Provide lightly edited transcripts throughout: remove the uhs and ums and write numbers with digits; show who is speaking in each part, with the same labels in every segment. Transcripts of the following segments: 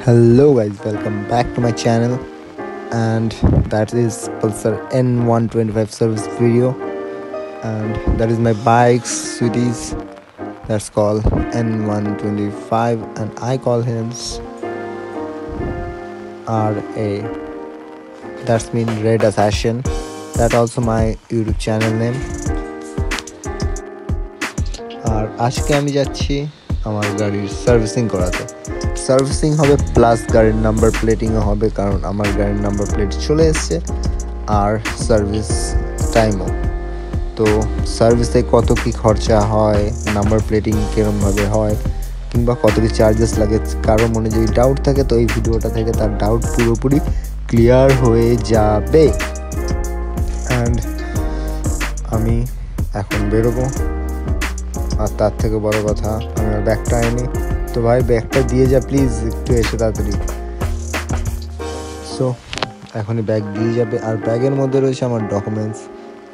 Speaker 1: Hello guys, welcome back to my channel, and that is Pulsar N125 service video, and that is my bike's sweeties. That's called N125 and I call him RA. That's mean Red Assassin. That also my YouTube channel name. আর আজকে আমি যাচ্ছি আমার গাড়ির servicing করাতে। Servicing হবে plus গাড়ির number প্লেটিংও হবে, কারণ আমার গাড়ির নাম্বার প্লেট চলে এসছে আর সার্ভিস টাইমও। তো সার্ভিসে কত কী খরচা হয়, নাম্বার প্লেটিং কীরকমভাবে হয়, কিংবা কত কী চার্জেস লাগে, কারো মনে যদি ডাউট থাকে তো এই ভিডিওটা থেকে তার ডাউট পুরোপুরি ক্লিয়ার হয়ে যাবে। অ্যান্ড আমি এখন বেরোবো, আর তার থেকে বড় কথা আমি আর ব্যাগটা আনিনি। তো ভাই ব্যাগটা দিয়ে যা প্লিজ, একটু এসে তাড়াতাড়ি। সো এখনই ব্যাগ দিয়ে যাবে, আর ব্যাগের মধ্যে রয়েছে আমার ডকুমেন্টস,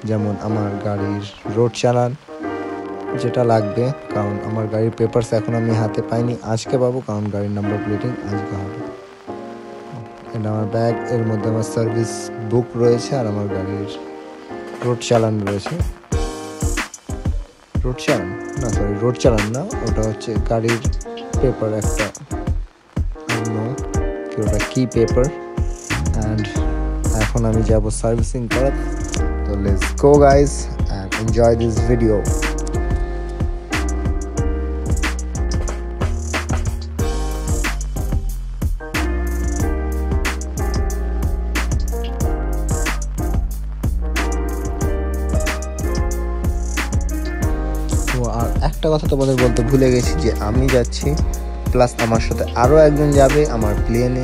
Speaker 1: যেমন আমার গাড়ির রোড চালান যেটা লাগবে, কারণ আমার গাড়ির পেপারস এখন আমি হাতে পাইনি, আজকে পাবো, কারণ গাড়ির নাম্বার প্লেটিং আজকে হবে। এটা আমার ব্যাগ, এর মধ্যে আমার সার্ভিস বুক রয়েছে আর আমার গাড়ির রোড চালান রয়েছে। রোড চালান না, ওটা হচ্ছে গাড়ির পেপার একটা, ওটা কি পেপার। অ্যান্ড এখন আমি যাব সার্ভিসিং করাতে। তো let's go guys and enjoy this video. আর একটা কথা তোমাদের বলতে ভুলে গেছি যে আমি যাচ্ছি, প্লাস আমার সাথে আরও একজন যাবে আমার প্লেন।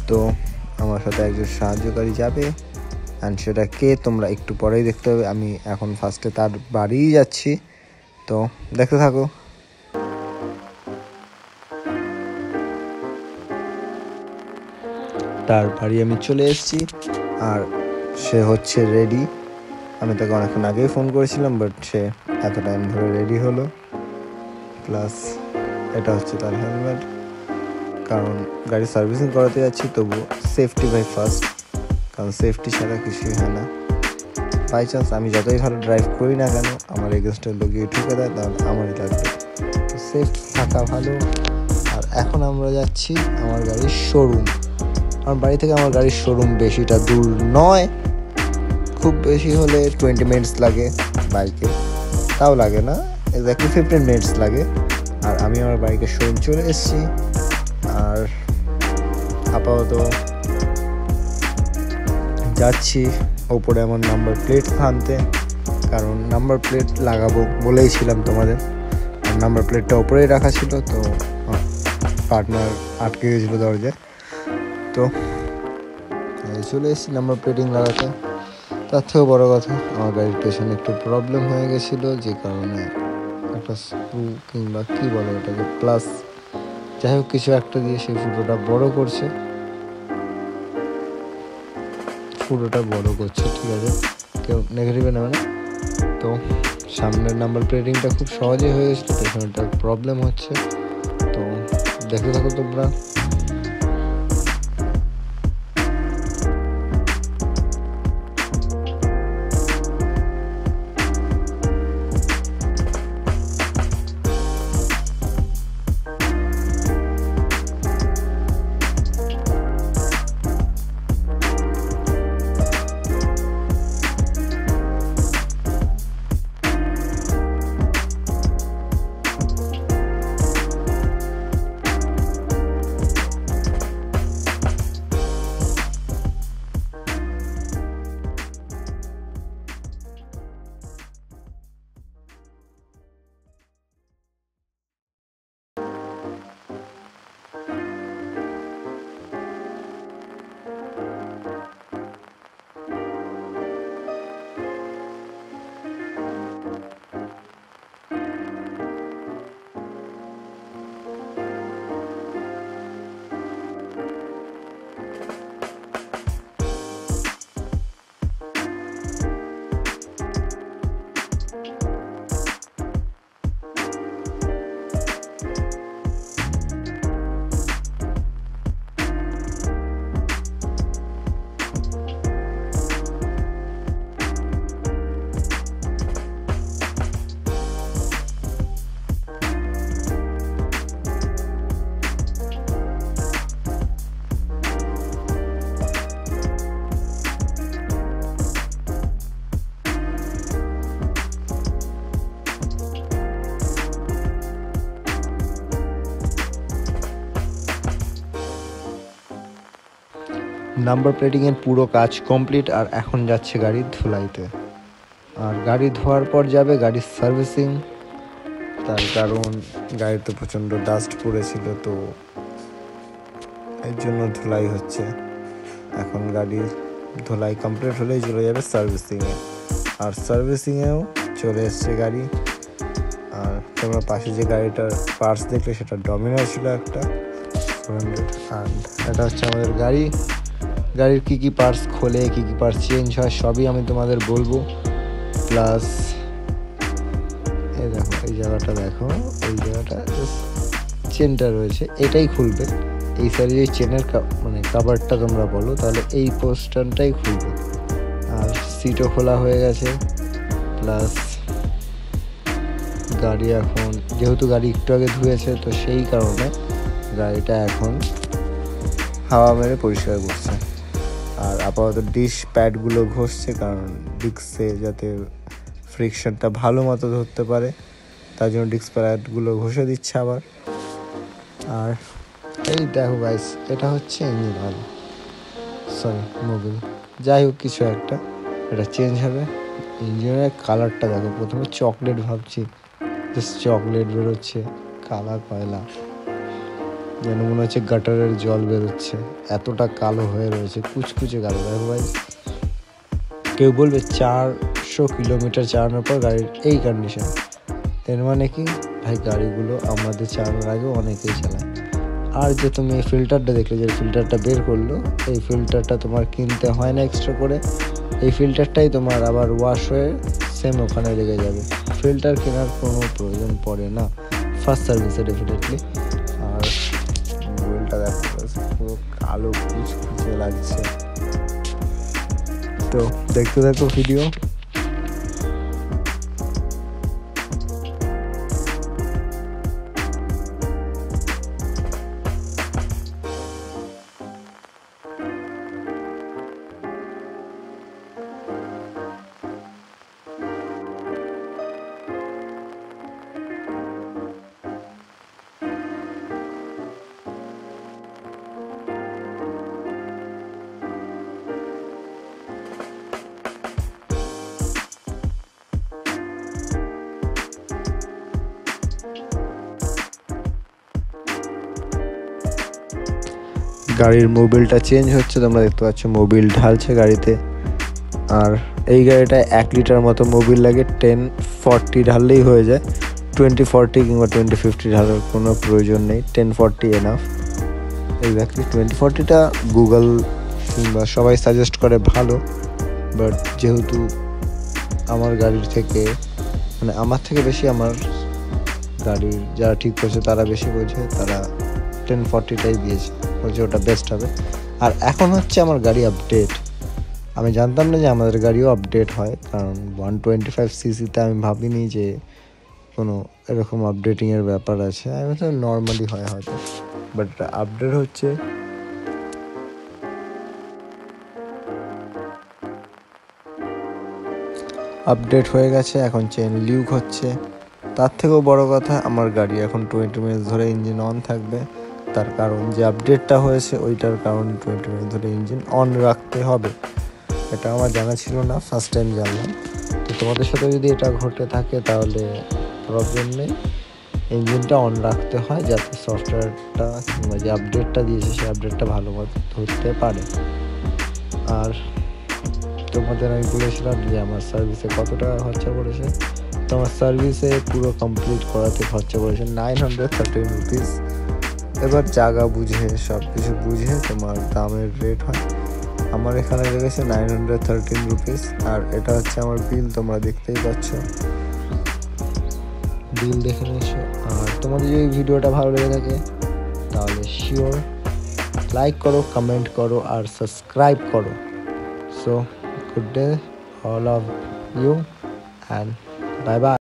Speaker 1: তো আমার সাথে একজন সাহায্যকারী যাবে, অ্যান্ড সেটা কে তোমরা একটু পরেই দেখতে হবে। আমি এখন ফার্স্টে তার বাড়িই যাচ্ছি, তো দেখতে থাকো। তার বাড়ি আমি চলে এসেছি, আর সে হচ্ছে রেডি। আমি তাকে অনেকক্ষণ আগেই ফোন করেছিলাম, বাট সে এত টাইম ধরে রেডি হলো। প্লাস এটা হচ্ছে তার হেলমেট, কারণ গাড়ি সার্ভিসিং করাতে যাচ্ছি, তবু সেফটি বাই ফার্স্ট, কারণ সেফটি ছাড়া কিছুই হয় না। বাই চান্স আমি যতই ভালো ড্রাইভ করি না কেন, আমার এগেনস্টে লোকিয়ে ঠুকে দেয়, তাহলে আমারই লাগবে। তো সেফ থাকা ভালো। আর এখন আমরা যাচ্ছি আমার গাড়ির শোরুম। আমার বাড়ি থেকে আমার গাড়ির শোরুম বেশিটা দূর নয়, খুব বেশি হলে 20 মিনিটস লাগে বাইকে, তাও লাগে না, এক্স্যাক্টলি 15 মিনিটস লাগে। আর আমি আমার বাইকের শোরুম চলে এসেছি, আর আপাতত যাচ্ছি ওপরে আমার নাম্বার প্লেট আনতে, কারণ নাম্বার প্লেট লাগাবো বলেইছিলাম তোমাদের, আর নাম্বার প্লেটটা ওপরেই রাখা ছিল, তো পার্টনার আটকে গেছিলো দরজায়। তো চলে এসেছি নাম্বার প্লেটিং লাগাতে। তার থেকেও বড় কথা, আমার গাড়ির পেছনে একটু প্রবলেম হয়ে গেছিলো, যে কারণে একটা স্ক্রু কিংবা কী বলে ওটাকে, প্লাস যাই হোক কিছু একটা দিয়ে সেই ফুটোটা বড় করছে, ঠিক আছে, কেউ নেগেটিভে নেবে না। তো সামনের নাম্বার প্লেটিংটা খুব সহজেই হয়ে গেছিলো, পেছনেটা প্রবলেম হচ্ছে। তো দেখতে থাকো তোমরা। নাম্বার প্লেটিংয়ের পুরো কাজ কমপ্লিট, আর এখন যাচ্ছে গাড়ি ধুলাইতে। আর গাড়ি ধোয়ার পর যাবে গাড়ির সার্ভিসিং, তার কারণ গাড়িতে প্রচণ্ড ডাস্ট পড়েছিল, তো এর জন্য ধুলাই হচ্ছে। এখন গাড়ির ধুলাই কমপ্লিট হলেই চলে যাবে সার্ভিসিংয়ে, আর সার্ভিসিংয়েও চলে এসছে গাড়ি। আর তোমরা পাশে যে গাড়িটার পার্টস দেখলে সেটা ডমিনার ছিল একটা 400, আর এটা হচ্ছে আমাদের গাড়ির কী কী পার্টস খোলে, কী কী পার্টস চেঞ্জ হয় সবই আমি তোমাদের বলবো। প্লাস এই দেখো, এই জায়গাটা দেখো, এই জায়গাটা চেনটা রয়েছে, এটাই খুলবে। এই সাইডে যে চেনের মানে কাভারটা তোমরা বলো, তাহলে এই পোস্টারটাই খুলবে। আর সিটও খোলা হয়ে গেছে। প্লাস গাড়ি এখন যেহেতু গাড়ি একটু আগে ধুয়েছে, তো সেই কারণে গাড়িটা এখন হাওয়া মেরে পরিষ্কার করছে। আর আপাতত ডিশ প্যাডগুলো ঘষছে, কারণ ডিস্কে যাতে ফ্রিকশনটা ভালো মতো ধরতে পারে, তার জন্য ডিস্ক প্যাডগুলো ঘষে দিচ্ছে আবার। আর এই দেখো গাইস, এটা হচ্ছে ইঞ্জিন অয়েল, সরি মোবিল, যাই হোক কিছু একটা, এটা চেঞ্জ হবে। ইঞ্জিনের কালারটা দেখো, প্রথমে চকলেট ভাবছি, জাস্ট চকলেট বেরোচ্ছে, কালা কয়লা, যেন মনে হচ্ছে গাটারের জল বেরোচ্ছে, এতটা কালো হয়ে রয়েছে, কুচকুচে কালো। দেখো ভাই, কেউ বলবে 400 কিলোমিটার চালানোর পর গাড়ির এই কন্ডিশন, এর মানে কি ভাই গাড়িগুলো আমাদের চালানোর আগেও অনেকেই চালায়। আর যে তুমি এই ফিল্টারটা দেখলে, যে ফিল্টারটা বের করলো, এই ফিল্টারটা তোমার কিনতে হয় না এক্সট্রা করে, এই ফিল্টারটাই তোমার আবার ওয়াশ হয়ে সেম ওখানে লেগে যাবে, ফিল্টার কেনার কোনো প্রয়োজন পড়ে না ফার্স্ট সার্ভিসে ডেফিনেটলি। আর মোবিলটা দেখো পুরো কালো কুচকুচে লাগছে, তো দেখতে দেখো ভিডিও। গাড়ির মোবিলটা চেঞ্জ হচ্ছে, তোমরা দেখতে পাচ্ছ মোবিল ঢালছে গাড়িতে। আর এই গাড়িটায় 1 লিটার মতো মোবিল লাগে, 1040 ঢাললেই হয়ে যায়, 2040 কিংবা 2050 ঢালার কোনো প্রয়োজন নেই, 1040 এনাফ। এক্স্যাক্টলি 2040টা গুগল কিংবা সবাই সাজেস্ট করে ভালো, বাট যেহেতু আমার গাড়ির থেকে মানে আমার থেকে বেশি আমার গাড়ির যারা ঠিক করছে তারা বেশি বোঝে, তারা 1040টাই দিয়েছে, বলছে ওটা বেস্ট হবে। আর এখন হচ্ছে আমার গাড়ি আপডেট, আমি জানতাম না যে আমাদের গাড়িও আপডেট হয়, কারণ 125cc-তে আমি ভাবিনি যে কোনো এরকম আপডেটিংয়ের ব্যাপার আছে, আমি তো নর্মালি হয় হয়তো, বাট এটা আপডেট হচ্ছে। আপডেট হয়ে গেছে, এখন চেন লিউক হচ্ছে। তার থেকেও বড় কথা, আমার গাড়ি এখন 20 মিনিট ধরে ইঞ্জিন অন থাকবে, তার কারণ যে আপডেটটা হয়েছে ওইটার কারণ 20 মিনিট ধরে ইঞ্জিন অন রাখতে হবে। এটা আমার জানা ছিল না, ফার্স্ট টাইম জানলাম। তো তোমাদের সাথে যদি এটা ঘটে থাকে তাহলে প্রবলেম নেই, ইঞ্জিনটা অন রাখতে হয় যাতে সফটওয়্যারটা কিংবা যে আপডেটটা দিয়েছে সেই আপডেটটা ভালো মতো ধরতে পারে। আর তোমাদের আমি বলেছিলাম যে আমার সার্ভিসে কত টাকা খরচা পড়েছে, তো আমার সার্ভিসে পুরো কমপ্লিট করাতে খরচা পড়েছে 913 রুপিস। এবার জায়গা বুঝে সব কিছু বুঝে তোমার দামের রেট হয়, আমার এখানে লেগেছে 913 রুপিস। আর এটা হচ্ছে আমার বিল, তোমরা দেখতেই পাচ্ছ, বিল দেখে নিয়েছো। আর তোমাদের যদি ভিডিওটা ভালো লেগে থাকে তাহলে শিওর লাইক করো, কমেন্ট করো আর সাবস্ক্রাইব করো। So good day all of you and bye bye.